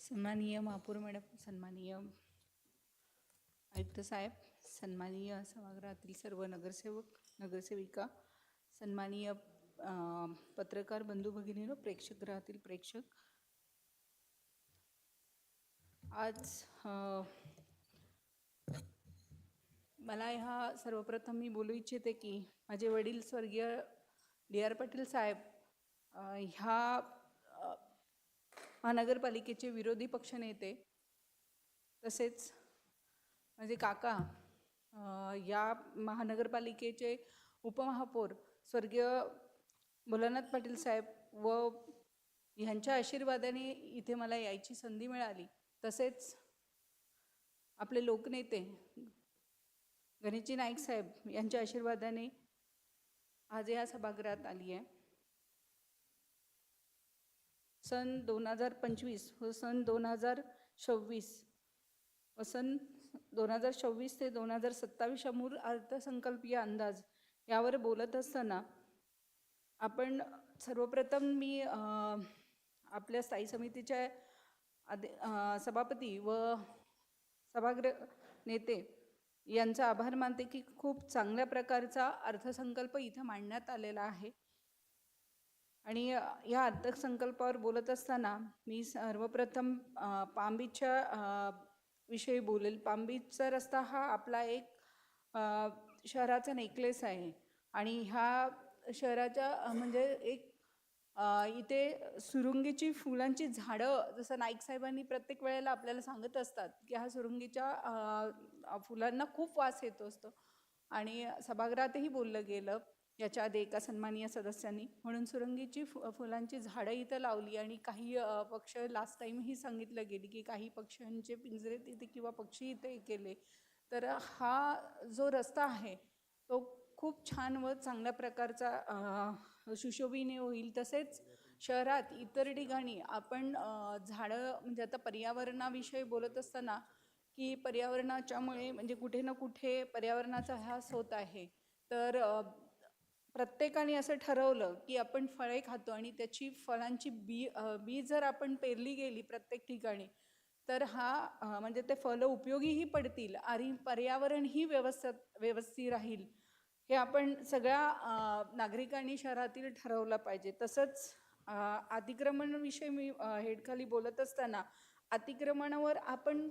सन्माननीय महापौर मॅडम, सन्माननीय आयुक्त साहेब, सन्माननीय सभागृहातील सर्व नगरसेवक नगरसेविका, सन्माननीय पत्रकार बंधू भगिनीनो, प्रेक्षकगृहातील प्रेक्षक, आज मला सर्वप्रथम मी बोलू इच्छिते की माझे वडील स्वर्गीय D.R. पाटील साहेब ह्या महानगरपालिकेचे विरोधी पक्षनेते, तसेच माझे काका या महानगरपालिकेचे उपमहापौर स्वर्गीय भोलानाथ पाटील साहेब व ह्यांच्या आशीर्वादाने इथे मला यायची संधी मिळाली। तसेच आपले लोकनेते गणेशजी नाईक साहेब यांच्या आशीर्वादाने आज या सभागृहात आली आहे। सन 2025 व सन 2026 व सन 2026 ते 2027 मूळ अर्थसंकल्पीय अंदाज यावर बोलत असताना आपण सर्वप्रथम मी आपल्या स्थायी समितीच्या सभापती व सभागृह नेते यांचा आभार मानते की खूप चांगल्या प्रकारचा अर्थसंकल्प इथं मांडण्यात आलेला आहे। आणि या अर्थसंकल्पावर बोलत असताना मी सर्वप्रथम पाम बीचच्या विषयी बोलेल। पाम बीचचा रस्ता हा आपला एक शहराचा नेकलेस आहे आणि ह्या शहराच्या म्हणजे एक इथे सुरुंगीची फुलांची झाडं, जसं नाईक साहेबांनी प्रत्येक वेळेला आपल्याला सांगत असतात की ह्या सुरुंगीच्या फुलांना खूप वास येतो असतो आणि सभागृहातही बोललं गेलं याच्या आधी एका सन्माननीय सदस्यांनी, म्हणून सुरुंगीची फुलांची झाडं इथं लावली आणि काही पक्ष लास्ट टाईमही सांगितलं गेली की काही पक्ष्यांचे पिंजरे तिथे किंवा पक्षी इथे केले, तर हा जो रस्ता आहे तो खूप छान व चांगल्या प्रकारचा सुशोभीने होईल। तसेच शहरात इतर ठिकाणी आपण झाडं म्हणजे आता पर्यावरणाविषयी बोलत असताना की पर्यावरणाच्यामुळे म्हणजे कुठे ना कुठे पर्यावरणाचा ह्रास होत आहे, तर प्रत्येकाने असं ठरवलं की आपण फळे खातो आणि त्याची फळांची बी जर आपण पेरली गेली प्रत्येक ठिकाणी तर हा म्हणजे ते फळं उपयोगीही पडतील आणि पर्यावरणही व्यवस्थित राहील, हे आपण सगळ्या नागरिकांनी शहरातील ठरवलं पाहिजे। तसंच अतिक्रमणाविषयी मी हेडखाली बोलत असताना अतिक्रमणावर आपण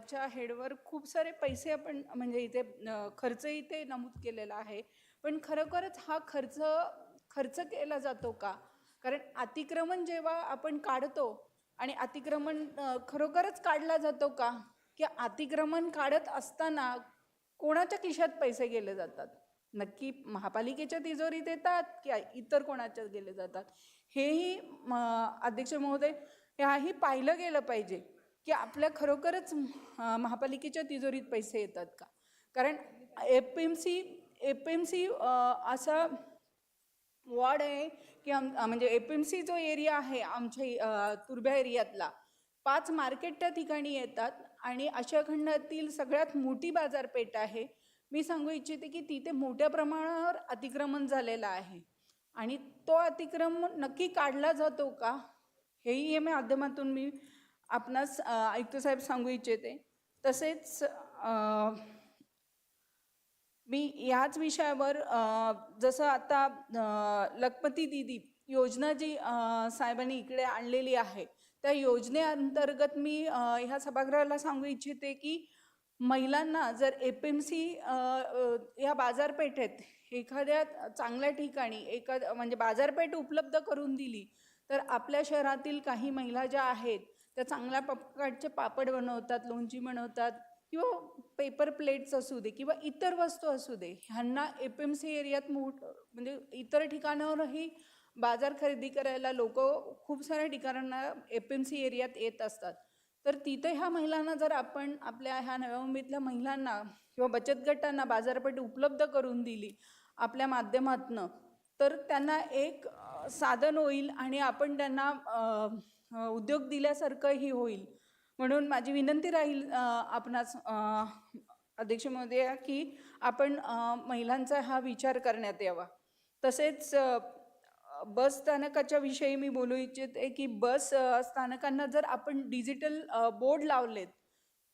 च्या हेडवर खूप सारे पैसे आपण म्हणजे इथे खर्च इथे नमूद केलेला आहे, पण खरोखरच हा खर्च केला जातो का? कारण अतिक्रमण जेव्हा आपण काढतो आणि अतिक्रमण खरोखरच काढला जातो का, की अतिक्रमण काढत असताना कोणाच्या खिशात पैसे गेले जातात? नक्की महापालिकेच्या तिजोरीत येतात की इतर कोणाच्या गेले जातात? हेही अध्यक्ष महोदय ह्याही पाहिलं गेलं पाहिजे की आपल्या खरोखरच महापालिकेच्या तिजोरीत पैसे येतात का? कारण एपीएमसी असा वॉर्ड आहे की म्हणजे एपीएमसी जो एरिया आहे आमच्या तुर्भ्या एरियातला 5 मार्केट त्या ठिकाणी येतात आणि आशिया खंडातील सगळ्यात मोठी बाजारपेठ आहे। मी सांगू इच्छिते की तिथे मोठ्या प्रमाणावर अतिक्रमण झालेलं आहे आणि तो अतिक्रमण नक्की काढला जातो का, हेही या माध्यमातून मी आपणास आयुक्त साहेब सांगू इच्छिते। तसेच मी याच विषयावर जसं आता लखपती दीदी योजना जी साहेबांनी इकडे आणलेली आहे त्या योजनेअंतर्गत मी ह्या सभागृहाला सांगू इच्छिते की महिलांना जर एपीएमसी या बाजारपेठेत एखाद्या चांगल्या ठिकाणी म्हणजे बाजारपेठ उपलब्ध करून दिली तर आपल्या शहरातील काही महिला ज्या आहेत त्या चांगल्या प्रकारचे पापड बनवतात, लोणची बनवतात किंवा पेपर प्लेट्स असू दे किंवा इतर वस्तू असू दे, ह्यांना एपीएमसी एरियात म्हणजे इतर ठिकाणावरही बाजार खरेदी करायला लोक खूप साऱ्या ठिकाणांना एपीएमसी एरियात येत असतात, तर तिथे ह्या महिलांना जर आपण आपल्या ह्या नव्या मुंबईतल्या महिलांना किंवा बचत गटांना बाजारपेठ उपलब्ध करून दिली आपल्या माध्यमातून, तर त्यांना एक साधन होईल आणि आपण त्यांना उद्योग दिल्यासारखंही होईल। म्हणून माझी विनंती राहील आपणास अध्यक्ष महोदया की आपण महिलांचा हा विचार करण्यात यावा। तसेच बस स्थानकाच्या विषयी मी बोलू इच्छिते की बस स्थानकांना जर आपण डिजिटल बोर्ड लावलेत,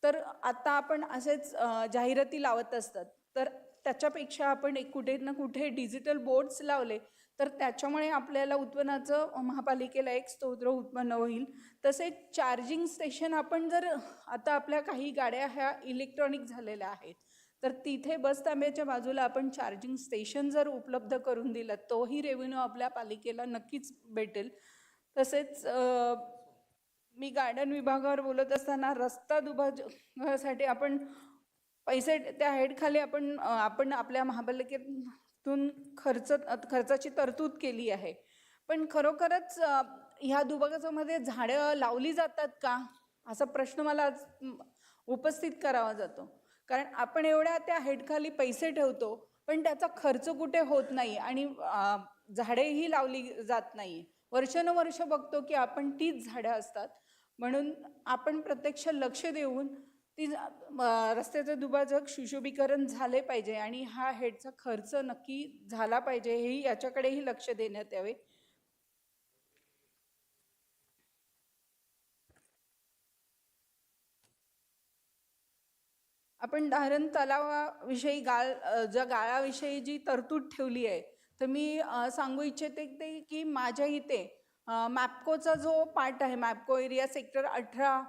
तर आता आपण असेच जाहिराती लावत असतात, तर त्याच्यापेक्षा आपण एक कुठे ना कुठे डिजिटल बोर्ड्स लावले तर त्याच्यामुळे आपल्याला उत्पन्नाचं महापालिकेला एक स्तोत्र उत्पन्न होईल. तसेच चार्जिंग स्टेशन आपण जर आता आपल्या काही गाड्या ह्या इलेक्ट्रॉनिक झालेल्या आहेत, तर तिथे बस थांब्याच्या बाजूला आपण चार्जिंग स्टेशन जर उपलब्ध करून दिलं, तोही रेव्हेन्यू आपल्या पालिकेला नक्कीच भेटेल. तसेच मी गार्डन विभागावर बोलत असताना रस्ता दुभाजकासाठी आपण पैसे त्या हेडखाली आपण आपल्या महापालिकेतून खर्चाची तरतूद केली आहे. पण खरोखरच ह्या दुभाजकामध्ये झाडं लावली जातात का, असा प्रश्न मला आज उपस्थित करावा जातो. कारण आपण एवढ्या त्या हेडखाली पैसे ठेवतो, पण त्याचा खर्च कुठे होत नाही आणि झाडेही लावली जात नाही. वर्षानुवर्ष बघतो की आपण तीच झाडं असतात. म्हणून आपण प्रत्यक्ष लक्ष देऊन ती रस्त्याचं दुभाजक सुशोभीकरण झाले पाहिजे आणि हा हेडचा खर्च नक्की झाला पाहिजे, हेही याच्याकडेही लक्ष देण्यात यावे. आपण धारण तलावाविषयी ज्या गाळाविषयी जी तरतूद ठेवली आहे, तर मी सांगू इच्छिते की माझ्या इथे मॅप्कोचा जो पार्ट आहे, मॅप्को एरिया सेक्टर 18,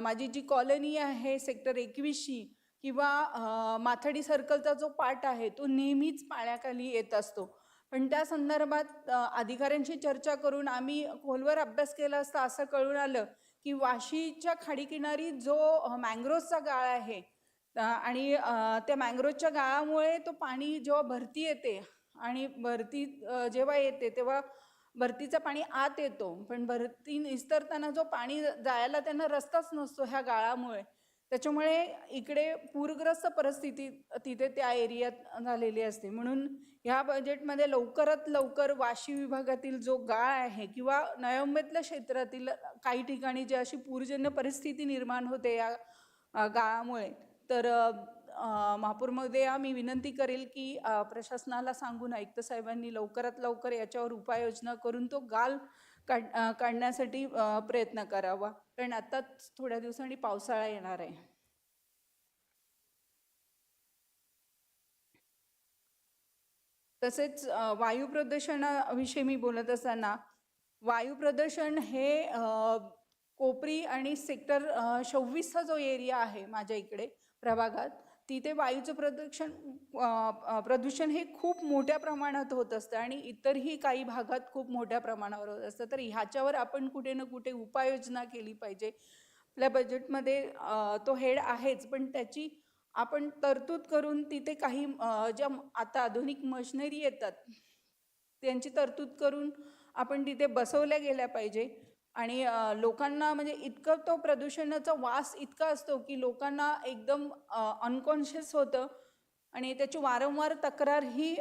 माझी जी कॉलनी आहे सेक्टर 21शी, किंवा माथडी सर्कलचा जो पार्ट आहे तो नेहमीच पाण्याखाली येत असतो. पण त्या संदर्भात अधिकाऱ्यांशी चर्चा करून आम्ही खोलवर अभ्यास केला असता असं कळून आलं की वाशीच्या खाडीकिनारी जो मँग्रोव्हचा गाळा आहे आणि त्या मँग्रोव्हच्या गाळामुळे तो पाणी जेव्हा भरती येते आणि भरती जेव्हा येते तेव्हा भरतीचं पाणी आत येतो, पण भरती निस्तरताना जो पाणी जायला त्यांना रस्ताच नसतो ह्या गाळामुळे. त्याच्यामुळे इकडे पूरग्रस्त परिस्थिती तिथे त्या एरियात झालेली असते. म्हणून ह्या बजेटमध्ये लवकरात लवकर वाशी विभागातील जो गाळ आहे किंवा नवी क्षेत्रातील काही ठिकाणी जी अशी पूरजन्य परिस्थिती निर्माण होते या गाळामुळे, तर महापौरमध्ये मी विनंती करेल की प्रशासनाला सांगून आयुक्त साहेबांनी लवकरात लवकर याच्यावर उपाययोजना करून तो गाळ काढण्यासाठी प्रयत्न करावा. कारण आताच थोड्या दिवसांनी पावसाळा येणार आहे. तसेच वायू प्रदूषणाविषयी मी बोलत असताना वायू प्रदूषण हे कोपरी आणि सेक्टर 26चा जो एरिया आहे माझ्या इकडे प्रभागात, तिथे वायूचं प्रदूषण हे खूप मोठ्या प्रमाणात होत असतं आणि इतरही काही भागात खूप मोठ्या प्रमाणावर होत असतं. तर ह्याच्यावर आपण कुठे ना कुठे उपाययोजना केली पाहिजे. आपल्या बजेटमध्ये तो हेड आहेच, पण त्याची आपण तरतूद करून तिथे काही ज्या आता आधुनिक मशिनरी येतात त्यांची तरतूद करून आपण तिथे बसवल्या गेल्या पाहिजे. आणि लोकांना म्हणजे इतकं तो प्रदूषणाचा वास इतका असतो की लोकांना एकदम अनकॉन्शियस होतं आणि त्याची वारंवार तक्रार ही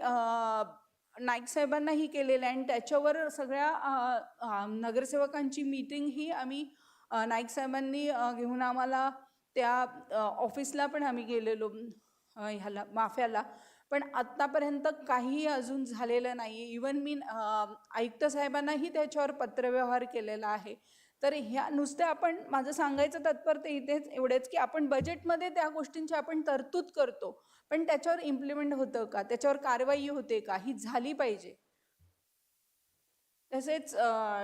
नाईक साहेबांनाही केलेलं आहे आणि त्याच्यावर सगळ्या नगरसेवकांची मीटिंग ही आम्ही नाईक साहेबांनी घेऊन आम्हाला त्या ऑफिसला पण आम्ही गेलेलो ह्याला माफ्याला, पण आत्तापर्यंत काहीही अजून झालेलं नाही. इवन मी आयुक्त साहेबांनाही त्याच्यावर पत्रव्यवहार केलेला आहे. तर ह्या नुसत्या आपण माझं सांगायचं तात्पर्य इथेच एवढेच की आपण बजेटमध्ये त्या गोष्टींची आपण तरतूद करतो, पण त्याच्यावर इम्प्लिमेंट होतं का, त्याच्यावर कारवाई होते का, ही झाली पाहिजे. तसेच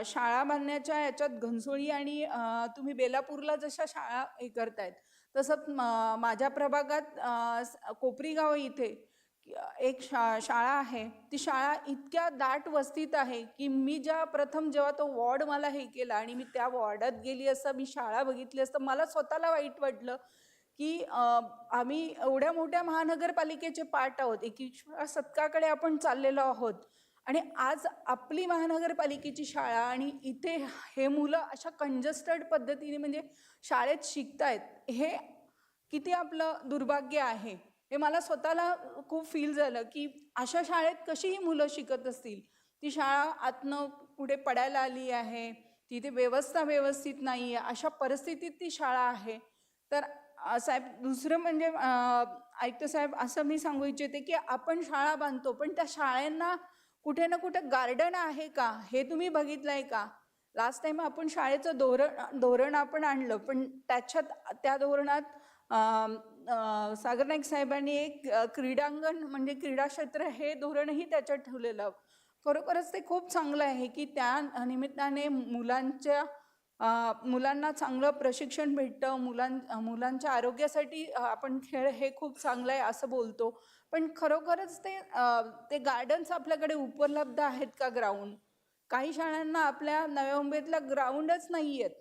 शाळा बांधण्याच्या याच्यात घनसोळी आणि तुम्ही बेलापूरला जशा शाळा हे करतायत, तसं माझ्या प्रभागात कोपरी गाव इथे एक शाळा आहे. ती शाळा इतक्या दाट वस्तीत आहे की मी जेव्हा तो वॉर्ड मला हे केला आणि मी त्या वॉर्डात गेली असता मी शाळा बघितली असता मला स्वतःला वाईट वाटलं की आम्ही एवढ्या मोठ्या महानगरपालिकेचे पार्ट आहोत, 21व्या शतकाकडे आपण चाललेलो आहोत आणि आज आपली महानगरपालिकेची शाळा आणि इथे हे मुलं अशा कंजस्टेड पद्धतीने म्हणजे शाळेत शिकतायत, हे किती आपलं दुर्भाग्य आहे. हे मला स्वतःला खूप फील झालं की अशा शाळेत कशी ही मुलं शिकत असतील. ती शाळा आतनं कुठे पडायला आली आहे, तिथे व्यवस्था व्यवस्थित नाही आहे, अशा परिस्थितीत ती शाळा आहे. तर साहेब दुसरं म्हणजे आयुक्त साहेब असं मी सांगू इच्छिते की आपण शाळा बांधतो पण त्या शाळांना कुठे ना कुठे गार्डन आहे का हे तुम्ही बघितलंय का? लास्ट टाइम आपण शाळेचं धोरण आपण आणलं, पण त्या धोरणात सागर नाईक साहेबांनी एक क्रीडांगण म्हणजे क्रीडा क्षेत्र हे धोरणही त्याच्यात ठेवलेलं. खरोखरच ते खूप चांगलं आहे की त्या निमित्ताने मुलांना चांगलं प्रशिक्षण भेटतं. मुलांच्या आरोग्यासाठी आपण खेळ हे खूप चांगलं आहे असं बोलतो, पण खरोखरच ते गार्डन्स आपल्याकडे उपलब्ध आहेत का? ग्राउंड काही शाळांना आपल्या नव्या मुंबईतला ग्राउंडच नाही आहेत.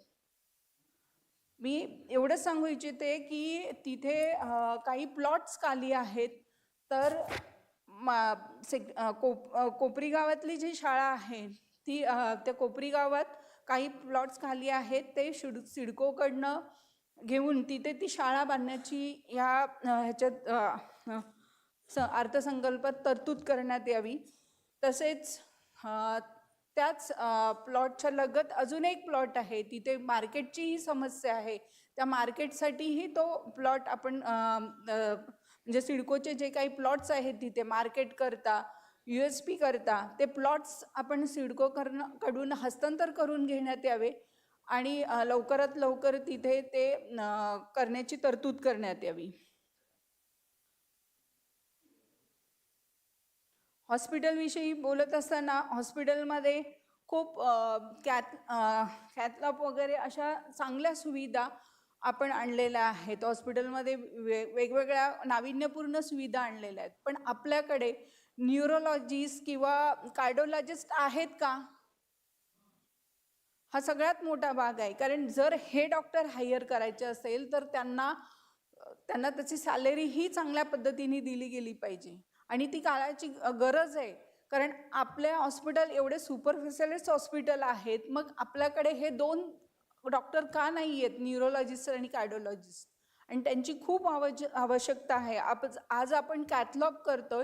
मी एवढंच सांगू इच्छिते की तिथे काही प्लॉट्स खाली आहेत. तर कोपरी गावातली जी शाळा आहे ती त्या कोपरी गावात काही प्लॉट्स खाली आहेत, ते सिडकोकडनं घेऊन तिथे ती शाळा बांधण्याची ह्याच्यात अर्थसंकल्पात तरतूद करण्यात यावी. तसेच त्याच प्लॉटच्या लगत अजून एक प्लॉट आहे, तिथे मार्केटचीही समस्या आहे. त्या मार्केटसाठीही तो प्लॉट आपण म्हणजे सिडकोचे जे काही प्लॉट्स आहेत तिथे मार्केट करता, USP करता ते प्लॉट्स आपण सिडको कडून हस्तांतर करून घेण्यात यावे आणि लवकरात लवकर तिथे ते करण्याची तरतूद करण्यात यावी. हॉस्पिटलविषयी बोलत असताना हॉस्पिटलमध्ये खूप कॅथलॅब वगैरे अशा चांगल्या सुविधा आपण आणलेल्या आहेत. हॉस्पिटलमध्ये वेगवेगळ्या नाविन्यपूर्ण सुविधा आणलेल्या आहेत, पण आपल्याकडे न्यूरोलॉजिस्ट किंवा कार्डिओलॉजिस्ट आहेत का? हा सगळ्यात मोठा भाग आहे. कारण जर हे डॉक्टर हायर करायचे असेल तर त्यांना त्याची सॅलरी ही चांगल्या पद्धतीने दिली गेली पाहिजे आणि ती काळाची गरज आहे. कारण आपल्या हॉस्पिटल एवढे सुपर स्पेशालिस्ट हॉस्पिटल आहेत, मग आपल्याकडे हे 2 डॉक्टर का नाही आहेत, न्यूरोलॉजिस्ट आणि कार्डिओलॉजिस्ट, आणि त्यांची खूप आवश्यकता आहे. आज आपण कॅथलॉग करतोय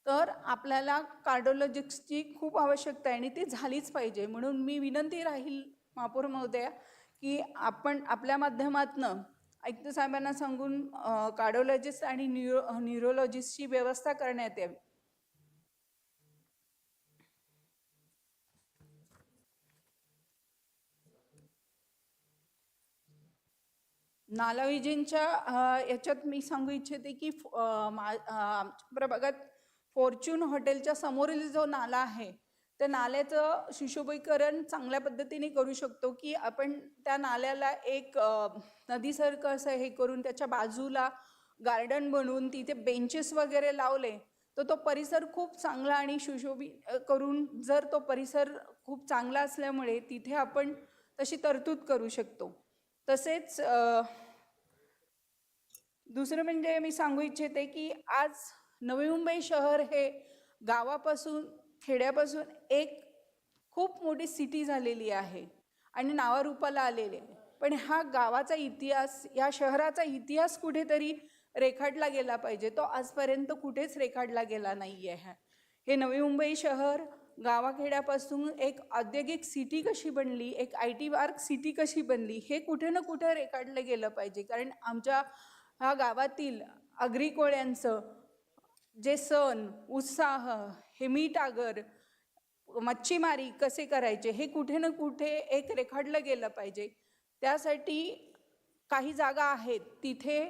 तर आपल्याला कार्डिओलॉजिस्टची खूप आवश्यकता आहे आणि ती झालीच पाहिजे. म्हणून मी विनंती राहील महापौर महोदया की आपण आपल्या माध्यमातनं आयुक्त साहेबांना सांगून कार्डिओलॉजिस्ट आणि न्यूरोलॉजिस्टची व्यवस्था करण्यात यावी. नाला विजेंच्या याच्यात मी सांगू इच्छिते की प्रभागात फॉर्च्यून हॉटेलच्या समोरील जो नाला आहे त्या नाल्याचं सुशोभीकरण चांगल्या पद्धतीने करू शकतो की आपण त्या नाल्याला एक नदीसारखं असं हे करून त्याच्या बाजूला गार्डन बनवून तिथे बेंचेस वगैरे लावले तर तो परिसर खूप चांगला आणि सुशोभित करून, जर तो परिसर खूप चांगला असल्यामुळे तिथे आपण तशी तरतूद करू शकतो. तसेच दुसरं म्हणजे मी सांगू इच्छिते की आज नवी मुंबई शहर हे गावापासून खेड्यापासून एक खूप मोठी सिटी झालेली आहे आणि नावारूपाला आलेले आहे. पण हा गावाचा इतिहास, या शहराचा इतिहास कुठेतरी रेखाटला गेला पाहिजे. तो आजपर्यंत कुठेच रेखाटला गेला नाही आहे. हे नवी मुंबई शहर गावाखेड्यापासून एक औद्योगिक सिटी कशी बनली, एक IT पार्क सिटी कशी बनली, हे कुठे ना कुठे रेखाटलं गेलं पाहिजे. कारण आमच्या ह्या गावातील आगरी कोळ्यांचं जे सण उत्साह, हे मीठ आगर, मच्छीमारी कसे करायचे, हे कुठे ना कुठे एक रेखाटलं गेलं पाहिजे. त्यासाठी काही जागा आहेत तिथे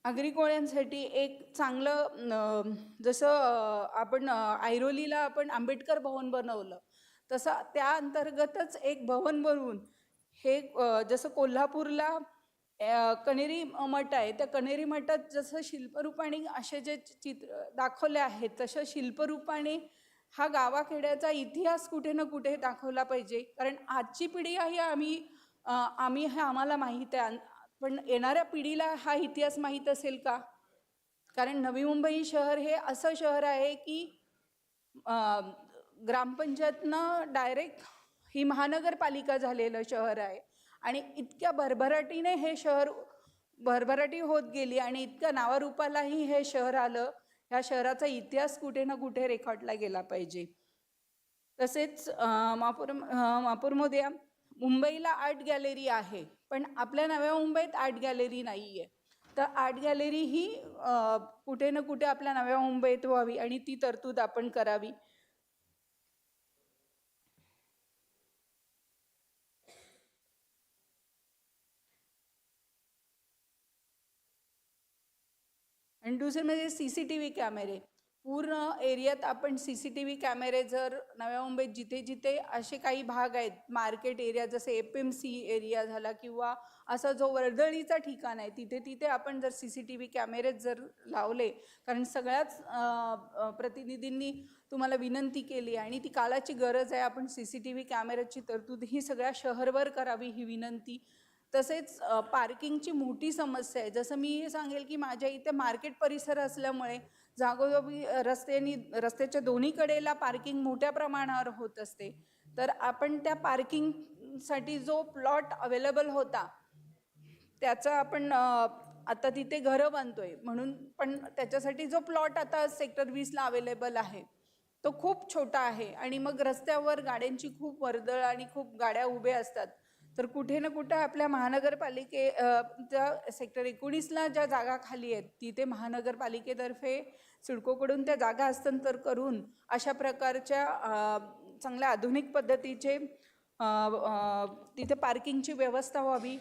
आगरी कोळ्यांसाठी एक चांगलं, जसं आपण ऐरोलीला आपण आंबेडकर भवन बनवलं तसं त्या अंतर्गतच एक भवन बनवून हे जसं कोल्हापूरला कनेरी मठ आहे, त्या कनेरी मठात जसं शिल्परूपाने असे जे चित्र दाखवले आहेत तसं शिल्परूपाने हा गावाखेड्याचा इतिहास कुठे ना कुठे दाखवला पाहिजे. कारण आजची पिढी आहे आम्ही हे आम्हाला माहीत आहे, पण येणाऱ्या पिढीला हा इतिहास माहीत असेल का? कारण नवी मुंबई शहर हे असं शहर आहे की ग्रामपंचायतनं डायरेक्ट ही महानगरपालिका झालेलं शहर आहे आणि इतक्या भरभराटीने हे शहर भरभराटी होत गेली आणि इतक्या नावारूपालाही हे शहर आलं. ह्या शहराचा इतिहास कुठे ना कुठे रेखाटला गेला पाहिजे. तसेच महापौर महोदया, मुंबईला आर्ट गॅलरी आहे, पण आपल्या नव्या मुंबईत आर्ट गॅलरी नाही आहे. तर आर्ट गॅलरी ही कुठे ना कुठे आपल्या नव्या मुंबईत व्हावी आणि ती तरतूद आपण करावी. आणि दुसरे म्हणजे CCTV कॅमेरे. पूर्ण एरियात आपण CCTV कॅमेरे जर नव्या मुंबईत जिथे जिथे असे काही भाग आहेत मार्केट एरिया, जसे FMC एरिया झाला किंवा असा जो वर्दळीचा ठिकाण आहे, तिथे तिथे आपण जर CCTV कॅमेरे जर लावले, कारण सगळ्याच प्रतिनिधींनी तुम्हाला विनंती केली आणि ती काळाची गरज आहे, आपण CCTV कॅमेऱ्याची तरतूद ही सगळ्या शहरभर करावी ही विनंती. तसेच पार्किंगची मोठी समस्या आहे. जसं मी सांगेल की माझ्या इथे मार्केट परिसर असल्यामुळे जागोजागी रस्त्याच्या दोन्ही कडेला पार्किंग मोठ्या प्रमाणावर होत असते. तर आपण त्या पार्किंगसाठी जो प्लॉट अवेलेबल होता त्याचा आपण आता तिथे घरं बांधतोय म्हणून, पण त्याच्यासाठी जो प्लॉट आता सेक्टर 20ला अवेलेबल आहे तो खूप छोटा आहे आणि मग रस्त्यावर गाड्यांची खूप वर्दळ आणि खूप गाड्या उभ्या असतात. तर कुठे ना कुठे आपल्या त्या सेक्टर 19ला ज्या जागा खाली आहेत तिथे महानगरपालिकेतर्फे सिडकोकडून त्या जागा हस्तांतर करून अशा प्रकारच्या चांगल्या आधुनिक पद्धतीचे तिथे पार्किंगची व्यवस्था व्हावी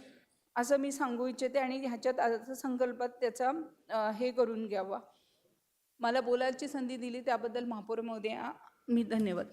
असं मी सांगू इच्छिते आणि ह्याच्यात अर्थसंकल्पात त्याचा हे करून घ्यावा. मला बोलायची संधी दिली त्याबद्दल महापौर महोदया मी धन्यवाद.